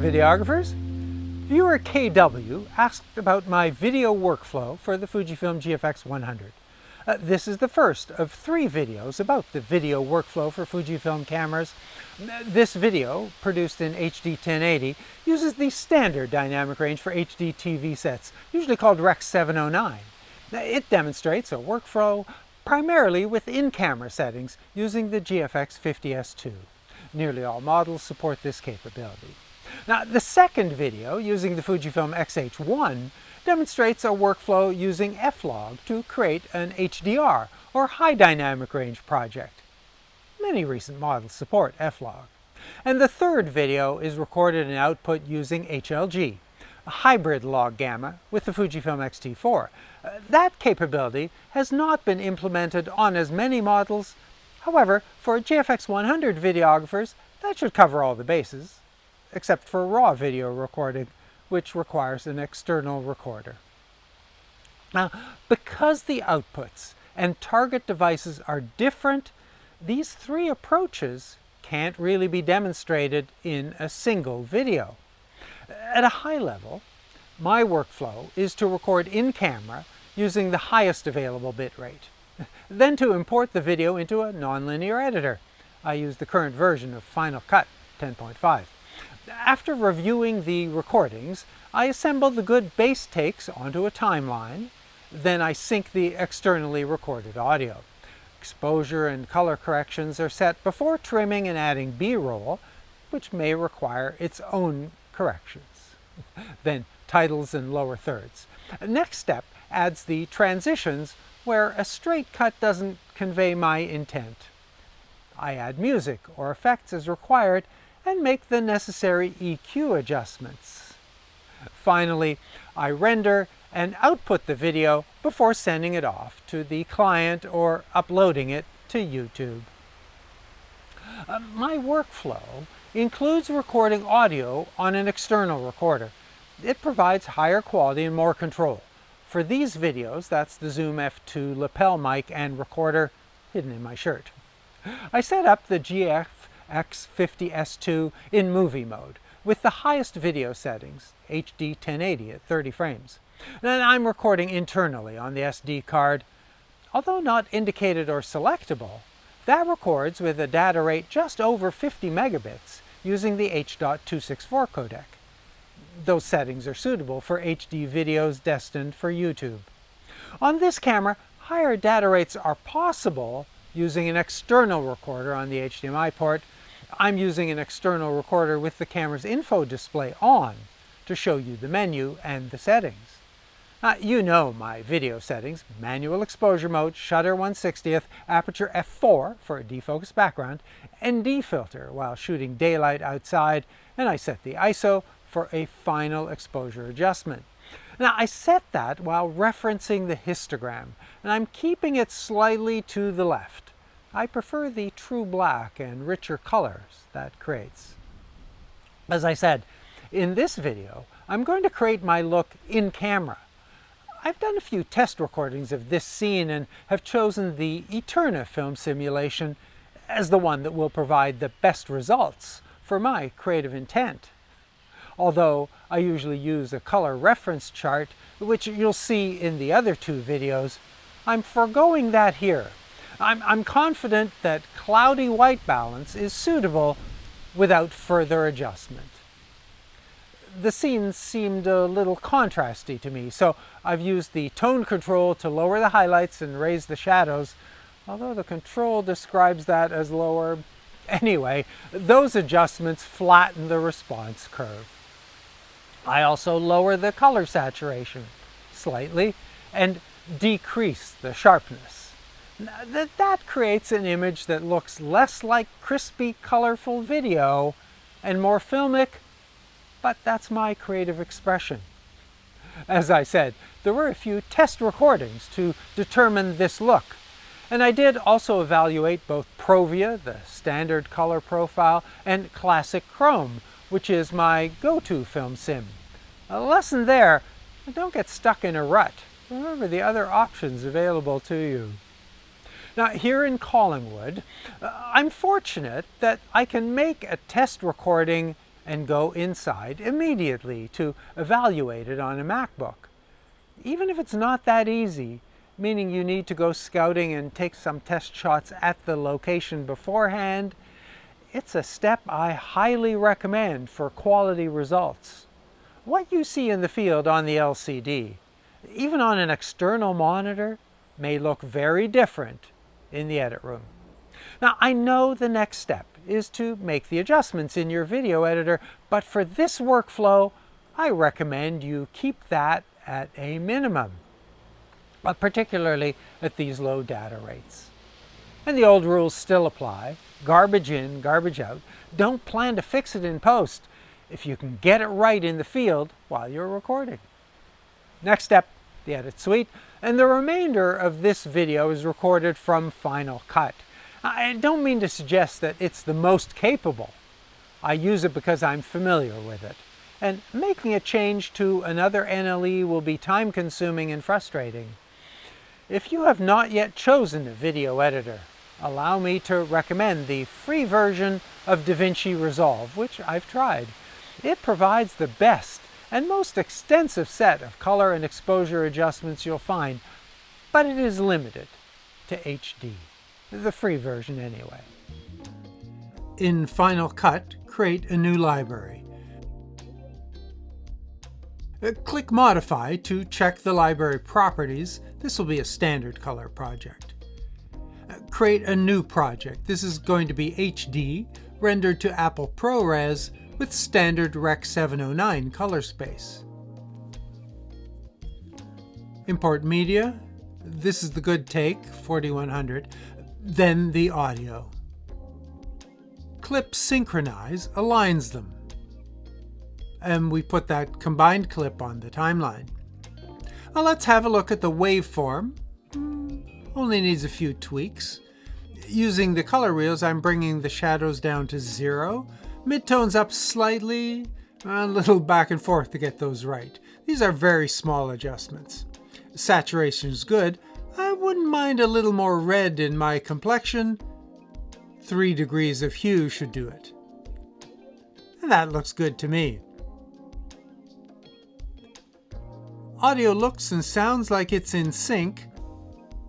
videographers. Viewer KW asked about my video workflow for the Fujifilm GFX 100. This is the first of 3 videos about the video workflow for Fujifilm cameras. This video, produced in HD 1080, uses the standard dynamic range for HD TV sets, usually called Rec 709. It demonstrates a workflow primarily with in-camera settings using the GFX 50S2. Nearly all models support this capability. Now, the second video, using the Fujifilm X-H1, demonstrates a workflow using F-Log to create an HDR, or High Dynamic Range project. Many recent models support F-Log. And the third video is recorded and output using HLG, a hybrid log gamma with the Fujifilm X-T4. That capability has not been implemented on as many models. However, for GFX 100 videographers, that should cover all the bases, except for raw video recording, which requires an external recorder. Now, because the outputs and target devices are different, these 3 approaches can't really be demonstrated in a single video. At a high level, my workflow is to record in camera using the highest available bitrate, then to import the video into a nonlinear editor. I use the current version of Final Cut 10.5. After reviewing the recordings, I assemble the good base takes onto a timeline. Then I sync the externally recorded audio. Exposure and color corrections are set before trimming and adding B-roll, which may require its own corrections. Then titles and lower thirds. Next step adds the transitions where a straight cut doesn't convey my intent. I add music or effects as required and make the necessary EQ adjustments. Finally, I render and output the video before sending it off to the client or uploading it to YouTube. My workflow includes recording audio on an external recorder. It provides higher quality and more control. For these videos, that's the Zoom F2 lapel mic and recorder hidden in my shirt. I set up the GFX 50S2 in movie mode with the highest video settings, HD 1080 at 30 frames. And I'm recording internally on the SD card. Although not indicated or selectable, that records with a data rate just over 50 megabits using the H.264 codec. Those settings are suitable for HD videos destined for YouTube. On this camera, higher data rates are possible using an external recorder on the HDMI port. I'm using an external recorder with the camera's info display on to show you the menu and the settings. You know my video settings: manual exposure mode, shutter 1/60th, aperture f4 for a defocused background, ND filter while shooting daylight outside, and I set the ISO for a final exposure adjustment. Now, I set that while referencing the histogram, and I'm keeping it slightly to the left. I prefer the true black and richer colors that creates. As I said, in this video, I'm going to create my look in camera. I've done a few test recordings of this scene and have chosen the Eterna film simulation as the one that will provide the best results for my creative intent. Although I usually use a color reference chart, which you'll see in the other 2 videos, I'm foregoing that here. I'm confident that cloudy white balance is suitable without further adjustment. The scenes seemed a little contrasty to me, so I've used the tone control to lower the highlights and raise the shadows, although the control describes that as lower. Anyway, those adjustments flatten the response curve. I also lower the color saturation slightly and decrease the sharpness. That creates an image that looks less like crispy, colorful video and more filmic, but that's my creative expression. As I said, there were a few test recordings to determine this look, and I did also evaluate both Provia, the standard color profile, and Classic Chrome, which is my go-to film sim. A lesson there: don't get stuck in a rut. Remember the other options available to you. Now, here in Collingwood, I'm fortunate that I can make a test recording and go inside immediately to evaluate it on a MacBook. Even if it's not that easy, meaning you need to go scouting and take some test shots at the location beforehand, it's a step I highly recommend for quality results. What you see in the field on the LCD, even on an external monitor, may look very different in the edit room. Now, I know the next step is to make the adjustments in your video editor, but for this workflow, I recommend you keep that at a minimum, particularly at these low data rates. And the old rules still apply. Garbage in, garbage out. Don't plan to fix it in post if you can get it right in the field while you're recording. Next step, the edit suite, and the remainder of this video is recorded from Final Cut. I don't mean to suggest that it's the most capable. I use it because I'm familiar with it, and making a change to another NLE will be time-consuming and frustrating. If you have not yet chosen a video editor, allow me to recommend the free version of DaVinci Resolve, which I've tried. It provides the best and most extensive set of color and exposure adjustments you'll find, but it is limited to HD, the free version anyway. In Final Cut, create a new library. Click Modify to check the library properties. This will be a standard color project. Create a new project. This is going to be HD, rendered to Apple ProRes with standard Rec 709 color space. Import media. This is the good take, 4100. Then the audio. Clip Synchronize aligns them. And we put that combined clip on the timeline. Now let's have a look at the waveform. Only needs a few tweaks. Using the color wheels, I'm bringing the shadows down to 0, midtones up slightly, a little back and forth to get those right. These are very small adjustments. Saturation is good. I wouldn't mind a little more red in my complexion. 3 degrees of hue should do it. And that looks good to me. Audio looks and sounds like it's in sync.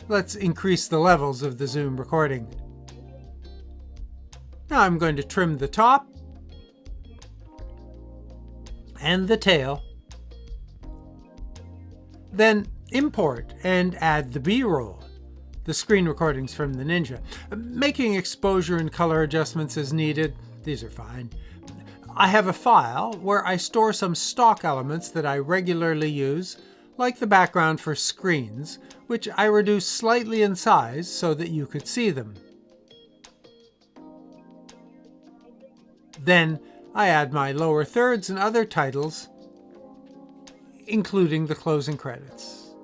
Let's increase the levels of the Zoom recording. Now I'm going to trim the top and the tail. Then import and add the B-roll, the screen recordings from the Ninja. Making exposure and color adjustments as needed, these are fine. I have a file where I store some stock elements that I regularly use, like the background for screens, which I reduced slightly in size so that you could see them. Then I add my lower thirds and other titles, including the closing credits,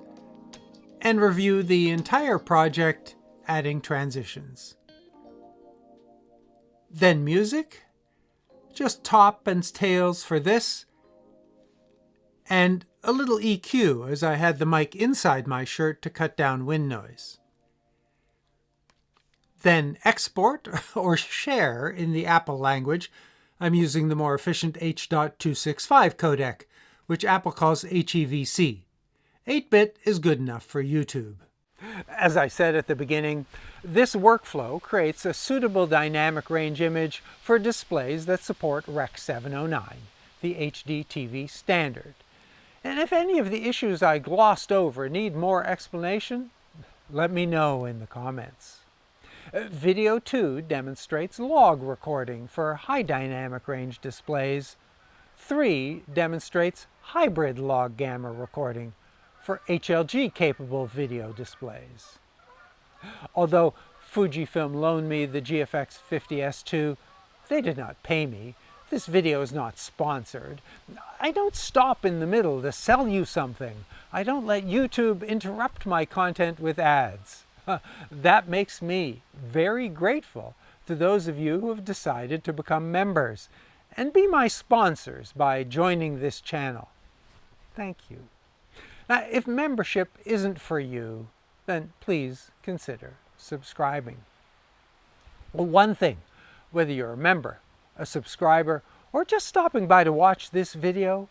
and review the entire project, adding transitions. Then music, just top and tails for this, and a little EQ as I had the mic inside my shirt to cut down wind noise. Then export or share in the Apple language. I'm using the more efficient H.265 codec, which Apple calls HEVC. 8-bit is good enough for YouTube. As I said at the beginning, this workflow creates a suitable dynamic range image for displays that support Rec 709, the HD TV standard. And if any of the issues I glossed over need more explanation, let me know in the comments. Video 2 demonstrates log recording for high dynamic range displays. 3 demonstrates hybrid log gamma recording for HLG-capable video displays. Although Fujifilm loaned me the GFX 50S2, they did not pay me. This video is not sponsored. I don't stop in the middle to sell you something. I don't let YouTube interrupt my content with ads. That makes me very grateful to those of you who have decided to become members and be my sponsors by joining this channel. Thank you. Now, if membership isn't for you, then please consider subscribing. Well, one thing, whether you're a member, a subscriber, or just stopping by to watch this video.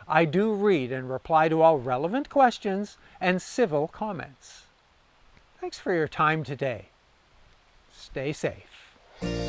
I do read and reply to all relevant questions and civil comments. Thanks for your time today. Stay safe.